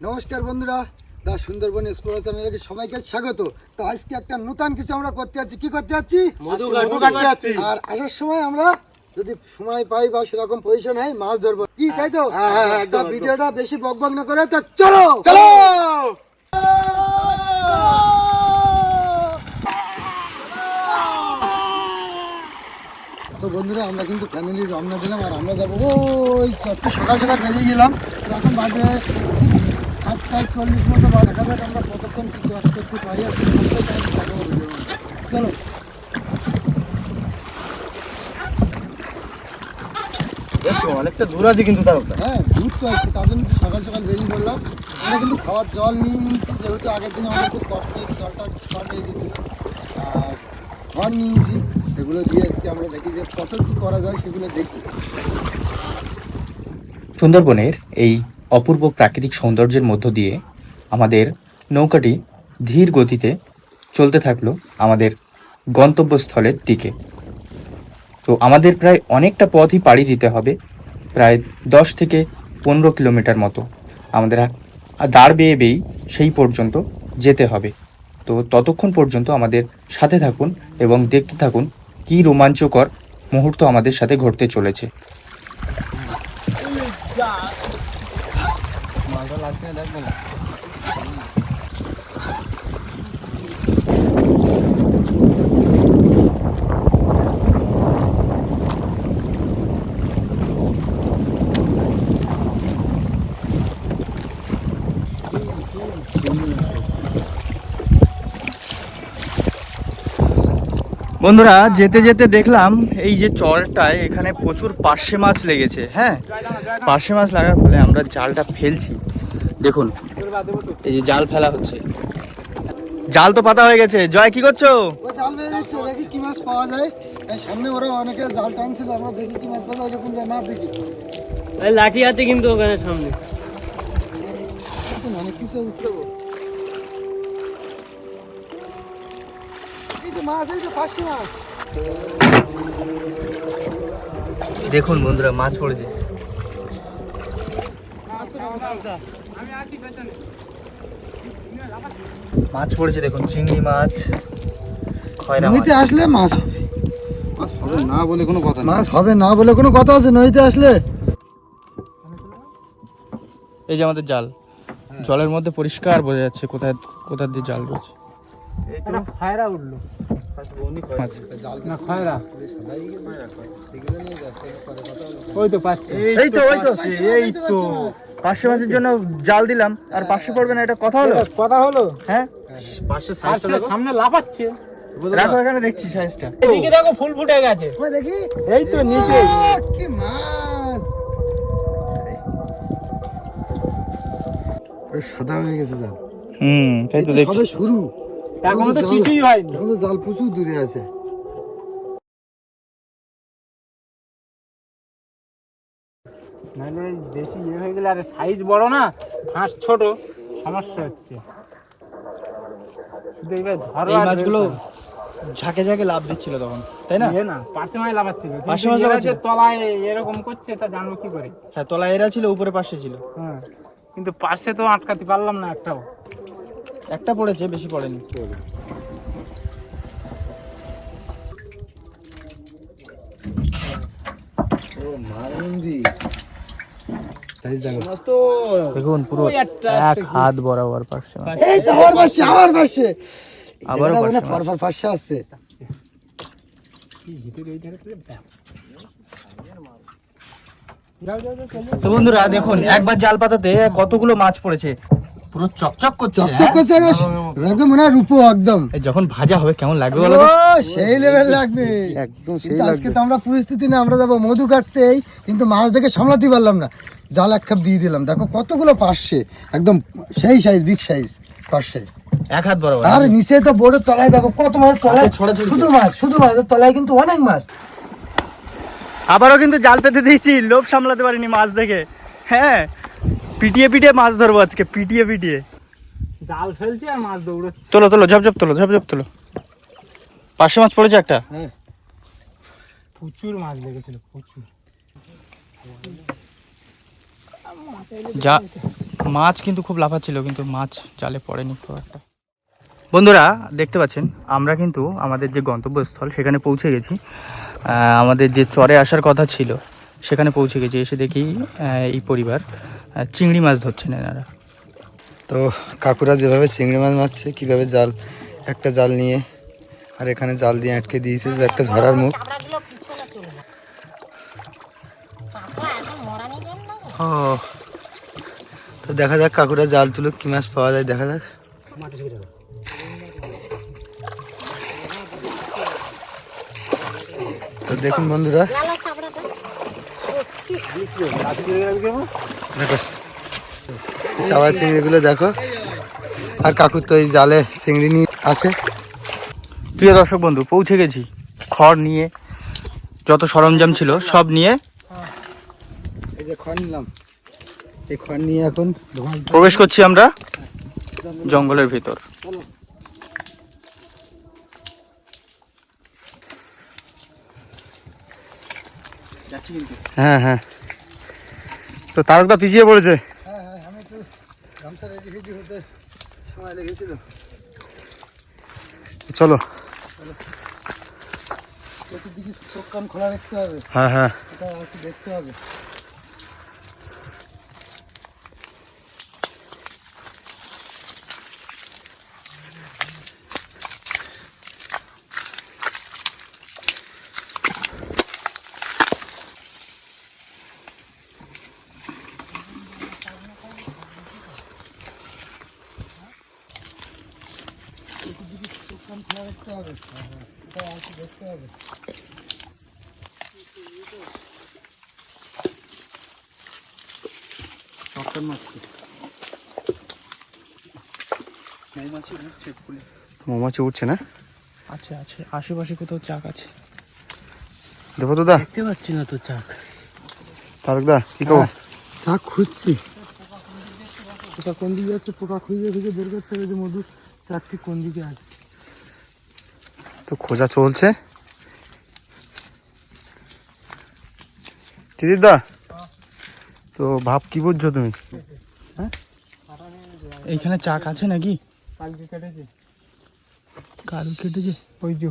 নমস্কার বন্ধুরা, দা সুন্দরবন এক্সপ্লোরার চ্যানেলে সবাইকে স্বাগত। তো আজকে একটা নতুন কিছু আমরা করতে যাচ্ছি। কি করতে যাচ্ছি? মধু কাটতে যাচ্ছি। আর আসার সময় আমরা যদি সময় পাই বা সেরকম পজিশন হয় মাছ ধরবো, কি তাই তো? তা ভিডিওটা বেশি বকবক না করে তো চলো চলো। তো বন্ধুরা, আমরা কিন্তু ফ্যামিলি রওনা দিলাম আর আমরা যাবো ওই সকাল সকাল বেরিয়ে গেলাম। এখন বাজে 8:40 মতো বা দেখা যাক আমরা কতক্ষণ কি কাজ করতে পারি। আর চলো অনেকটা দূর আছে কিন্তু তার ওটা। হ্যাঁ, দূর তো আছে, তার জন্য একটু সকাল সকাল বেরিয়ে পড়লাম। আমরা কিন্তু খাওয়ার জল নিয়ে নিয়েছি, যেহেতু আগের দিনে আমাদের খুব কষ্ট হয়েছে, জলটা শর্ট হয়ে গেছে। আর ঘর নিয়েছি, সেগুলো দিয়ে আজকে আমরা দেখি যে কত কী করা যায়, সেগুলো দেখি। সুন্দরবনের এই অপূর্ব প্রাকৃতিক সৌন্দর্যের মধ্য দিয়ে আমাদের নৌকাটি ধীর গতিতে চলতে থাকলো আমাদের গন্তব্যস্থলের দিকে। তো আমাদের প্রায় অনেকটা পথই পাড়ি দিতে হবে, প্রায় 10 থেকে 15 কিলোমিটার মতো আমাদের দাঁড় বেয়ে বেয়েই সেই পর্যন্ত যেতে হবে। তো ততক্ষণ পর্যন্ত আমাদের সাথে থাকুন এবং দেখতে থাকুন কী রোমাঞ্চকর মুহূর্ত আমাদের সাথে ঘটতে চলেছে। মালটা লাগছে না, দেখবো না। বন্ধুরা, যেতে যেতে দেখলাম এই যে চরটায় এখানে প্রচুর পার্শে মাছ লেগেছে। হ্যাঁ, পার্শে মাছ লাগার ফলে আমরা জালটা ফেলছি। দেখুন, এই যে জাল ফেলা হচ্ছে, জাল তো পাতা হয়ে গেছে। জয়, কি করছো? ও জাল বেয়ে দিচ্ছে, দেখি কি মাছ পাওয়া যায়। এই সামনে ওরা অনেকে জাল টানছিল, আমরা দেখি কি মাছ পাওয়া যায়। ওরকম মাছ দেখি, লাঠি আছে কিন্তু ওখানে সামনে অনেক কিছু আছে। এই যে মাছ, এই যে পার্শে মাছ। দেখুন বন্ধুরা, মাছ পড়েছে। মাছ পড়েছে দেখুন, চিংড়ি মাছ, খয়রা মাছ। নদীতে আসলে মাছ হবে, মাছ হবে না বলে কোনো কথা মাছ হবে না বলে কোনো কথা আছে? নদীতে আসলে এই যে আমাদের জাল, জলের মধ্যে পরিষ্কার বোঝা যাচ্ছে কোথায় কোথা দিয়ে জাল রয়েছে। খায়রা উঠলো না, খায়রা ওই তো পাশে, এই তো এই তো পার্শে মাছের জন্য জাল দিলাম আর পার্শে পড়বে না, এটা কথা হলো? কথা হলো। হ্যাঁ, পাশে সামনে লাফাচ্ছে, রাখো এখানে, দেখছি সাইজটা। এদিকে দেখো ফুল ফুটে গেছে। ওই দেখি, এই তো নিচে কি মাছ! সাদা হয়ে গেছে জাল। তাই তো এই তো দেখছি। সবে শুরু, এখনো তো জাল- কিছুই হয়নি। এখন তো জাল প্রচুর দূরে আছে। নাহলে বেশি হয়ে গেলে আর সাইজ বড় না, ফাঁস ছোট, সমস্যা হচ্ছে। শুধু এইবার ধরো এই আর মাছগুলো বের করো। ঝাঁকে ঝাঁকে লাভ দিচ্ছিল তখন, তাই না? না পাশে মাছ লাফাচ্ছিল, পাশে কিন্তু মাছ এরা লাফাচ্ছিল। যে তলায় এরকম করছে তা জানবো কি করে? হ্যাঁ, তলায় এরা ছিল, উপরে পাশে ছিল। হ্যাঁ, কিন্তু পাশে তো আটকাতে পারলাম না একটাও। একটা পড়েছে, বেশি পড়েনি। ও মারুন্দি, তাই দেখো। দেখুন পুরো ওই একটা এক হাত বরাবর পার্শে মাছ। এই তো আবার পাশে, আবার পাশে, আবারও পার্শে মাছ। পরপর পাশে আসছে। তো বন্ধুরা দেখুন, একবার জাল পাতাতে কতগুলো মাছ পড়েছে, পুরো চকচক করছে। চকচক করছে, একদম মনে হয় রূপো একদম। এই যখন ভাজা হবে কেমন লাগবে বলো তো? ও সেই লেভেল লাগবে একদম সেই কিন্তু আজকে তো আমরা পরিস্থিতি না, আমরা যাবো মধু কাটতেই, কিন্তু মাছ দেখে সামলাতে পারলাম না, জাল এক খাপ দিয়ে দিলাম। দেখো কতগুলো পার্শে, একদম সেই সাইজ, বিগ সাইজ পার্শে। এক হাত বরাবর। আর নিচে তো বোর্ডের তলায় দেখো কত মাছ, তলায় ছড়াছড়ি। শুধু মাছের তলায় কিন্তু অনেক মাছ। আবারও কিন্তু জাল পেতে দিয়েছি, লোভ সামলাতে পারিনি মাছ দেখে। হ্যাঁ, পিটিয়ে পিটিয়ে মাছ ধরবো আজকে, পিটিয়ে পিটিয়ে। জাল ফেলছি আর মাছ দৌড়চ্ছে। তোলো তোলো, ঝপঝপ তোলো, ঝপঝপ তোলো। পার্শে মাছ পড়েছে একটা। প্রচুর মাছ লেগেছিল, প্রচুর। যা মাছ কিন্তু খুব লাফাচ্ছিল, কিন্তু মাছ জালে পড়েনি খুব একটা। বন্ধুরা দেখতে পাচ্ছেন আমরা কিন্তু আমাদের যে গন্তব্যস্থল সেখানে পৌঁছে গেছি। আমাদের যে চরে আসার কথা ছিল সেখানে পৌঁছে গেছি। এসে দেখি এই পরিবার চিংড়ি মাছ ধরছেন এনারা। তো কাকুরা যেভাবে চিংড়ি মাছ মারছে, কীভাবে জাল, একটা জাল নিয়ে আর এখানে জাল দিয়ে আটকে দিয়েছে যে একটা ঝরার মুখ। ও তো দেখা যাক কাকুরা জাল তুলো, কি মাছ পাওয়া যায় দেখা যাক। তো দেখুন বন্ধুরা, দেখো চাওয়া চিংড়িগুলো দেখো, আর কাকুর তো এই জালে চিংড়ি নিয়ে আছে। প্রিয় দর্শক বন্ধু, পৌঁছে গেছি। খড় নিয়ে, যত সরঞ্জাম ছিল সব নিয়ে এই যে খড় নিলাম, এই খড় নিয়ে এখন প্রবেশ করছি আমরা জঙ্গলের ভিতর। হ্যাঁ হ্যাঁ, তো তারকদা পিছিয়ে পড়েছে। হ্যাঁ হ্যাঁ, আমি একটু গামছা রেডি হতে সময় লেগেছিল। চলো। প্রতিদিকে চোখ কান খোলা রাখতে হবে, হ্যাঁ হ্যাঁ, এটা আর কি দেখতে হবে। খোলা রাখতে হবে, এটা আর কি দেখতে হবে। মৌমাছি উঠছে না? আচ্ছা আছে, আশেপাশে কোথাও চাক আছে। দেবো তো দা, দেখতে পাচ্ছি না তো চাক। তারকদা কি খবর? চাক খুঁজছি, পোকা কোন দিকে যাচ্ছে, পোকা খুঁজে খুঁজে বের করতে হবে যে মধু চাকটি কোন দিকে আছে। তো খোঁজা চলছে। দিদিদা, তো ভাব কি বুঝছো তুমি? এইখানে চাক আছে নাকি? কালকে কেটেছে, কাল কেটেছে ওই যে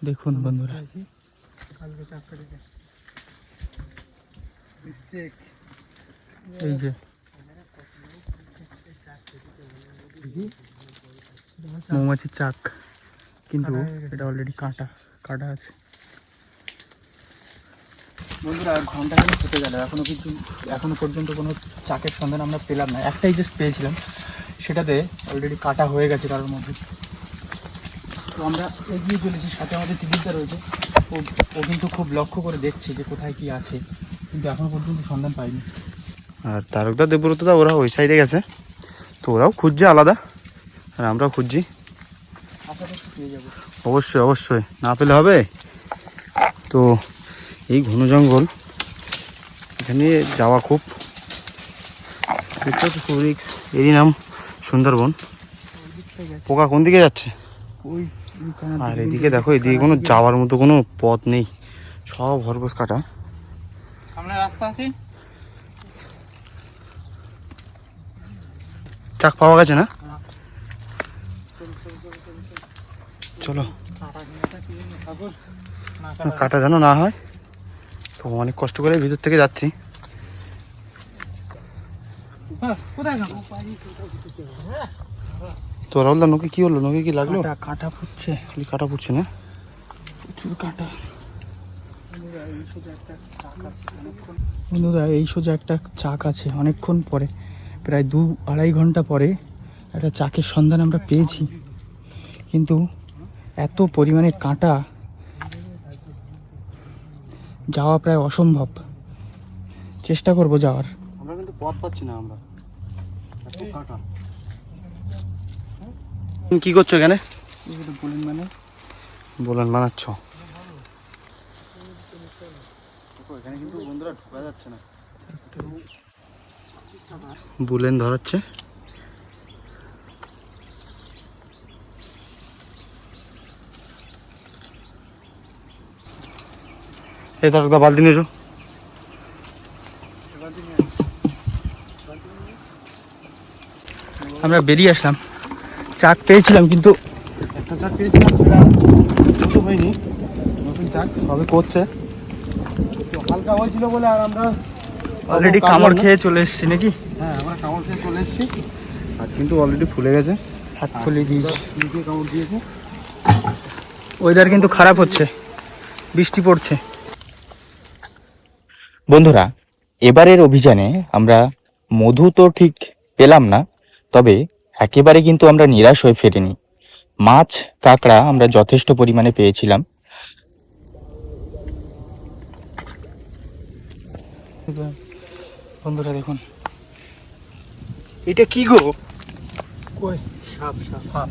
দেখুন বন্ধুরা। কালকে চাক কেটেছে। মিস্টেক। এই যে মৌমাছির চাক, কিন্তু এটা অলরেডি কাটা কাটা আছে। বন্ধুরা ঘন্টা খানিক হতে গেল, এখনো পর্যন্ত কোনো চাকের সন্ধান আমরা পেলাম না। একটাই জাস্ট পেয়েছিলাম, সেটাতে অলরেডি কাটা হয়ে গেছে কারোর মধ্যে। তো আমরা এগিয়ে চলেছি, সাথে আমাদের টিভিটা রয়েছে। ও কিন্তু খুব লক্ষ্য করে দেখছে যে কোথায় কি আছে, কিন্তু এখনো পর্যন্ত সন্ধান পাইনি। আর তারকদা, দেবব্রতদা ওরা ওই সাইডে গেছে, তো ওরাও খুঁজছে আলাদা, আর আমরাও খুঁজছি। আশা করছি পেয়ে যাবো। অবশ্যই অবশ্যই, না পেলে হবে। তো এই ঘন জঙ্গল, এখানে যাওয়া খুব রিস্ক। এরই নাম সুন্দরবন। পোকা কোন দিকে যাচ্ছে? আর এদিকে দেখো, এদিকে কোনো যাওয়ার মতো কোনো পথ নেই, সব খরগোশ কাটা। সামনে রাস্তা আছে, চাক পাওয়া গেছে না? চলো, কাটা যেন না হয়। তো অনেক কষ্ট করে ভিতর থেকে যাচ্ছি। তো রাহুলদা, নৌকে কি হলো? নৌকে কি লাগলো? কাটা ফুটছে, খালি কাটা পড়ছে না? প্রচুর কাটা। বন্ধুরা এই সোজা একটা চাক আছে, অনেকক্ষণ পরে, প্রায় 2-2.5 ঘন্টা পরে একটা চাকের সন্ধান আমরা পেয়েছি, কিন্তু এত পরিমাণে কাঁটা, যাওয়া প্রায় অসম্ভব। চেষ্টা করব যাওয়ার। আমরা কিন্তু পথ পাচ্ছি না, আমরা এত কাটা। কি করছো এখানে? বলেন বানাচ্ছ? এখানে কিন্তু বন্ধুরা ঢোকা যাচ্ছে না, বুলেন ধরাচ্ছে। এই তারকদা, বালতি নিয়ে এসো। আমরা বেরিয়ে আসলাম, চাক পেয়েছিলাম কিন্তু একটা চাক পেয়েছিলাম, সেটা নতুন হয়নি, নতুন চাক সবে করছে, একটু হালকা হয়েছিল বলে। আর আমরা অলরেডি কামড় খেয়ে চলে এসেছি নাকি? হ্যাঁ, আমরা কামড় খেয়ে চলে এসেছি, আর কিন্তু অলরেডি ফুলে গেছে, হাত ফুলে দিয়েছি। নিচে কামড় দিয়েছে। ওয়েদার কিন্তু খারাপ হচ্ছে, বৃষ্টি পড়ছে। বন্ধুরা, এবারের অভিযানে আমরা মধু তো ঠিক পেলাম না, তবে একেবারে কিন্তু আমরা নিরাশ হয়ে ফেরিনি। মাছ কাঁকড়া আমরা যথেষ্ট পরিমাণে পেয়েছিলাম। বন্ধুরা দেখুন, এটা কি গো? কই সাপ, সাপ।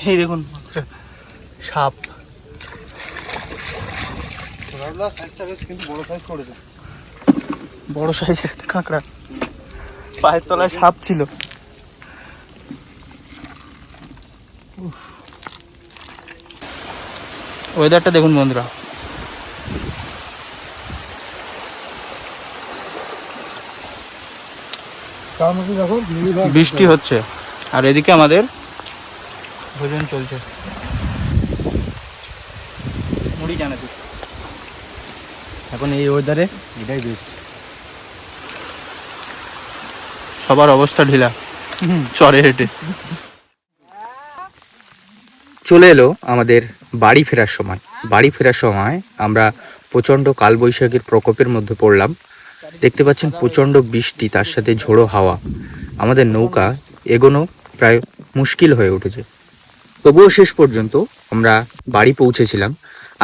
এই দেখুন সাপ। সাইজটা বেশ কিন্তু বড় সাইজ করেছে। বড় সাইজের একটা কাঁকড়া, পায়ের তলায় সাপ ছিল। ওয়েদারটা দেখুন বন্ধুরা, তার মধ্যে দেখো বৃষ্টি হচ্ছে আর এদিকে আমাদের ভোজন চলছে। মুড়ি জানাতে এখন এই ওয়েদারে এটাই বেস্ট। সবার অবস্থা ঢিলা, চরে হেঁটে। চলে এলো আমাদের বাড়ি ফেরার সময়। বাড়ি ফেরার সময় আমরা প্রচণ্ড কালবৈশাখীর প্রকোপের মধ্যে পড়লাম। দেখতে পাচ্ছেন প্রচণ্ড বৃষ্টি, তার সাথে ঝোড়ো হাওয়া। আমাদের নৌকা এগোনো প্রায় মুশকিল হয়ে উঠেছে। তবুও শেষ পর্যন্ত আমরা বাড়ি পৌঁছেছিলাম।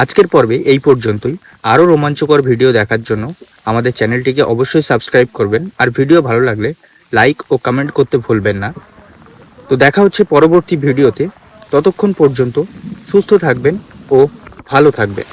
আজকের পর্বে এই পর্যন্তই। আরও রোমাঞ্চকর ভিডিও দেখার জন্য আমাদের চ্যানেলটিকে অবশ্যই সাবস্ক্রাইব করবেন, আর ভিডিও ভালো লাগলে লাইক ও কমেন্ট করতে ভুলবেন না। তো দেখা হচ্ছে পরবর্তী ভিডিওতে। ততক্ষণ পর্যন্ত সুস্থ থাকবেন ও ভালো থাকবেন।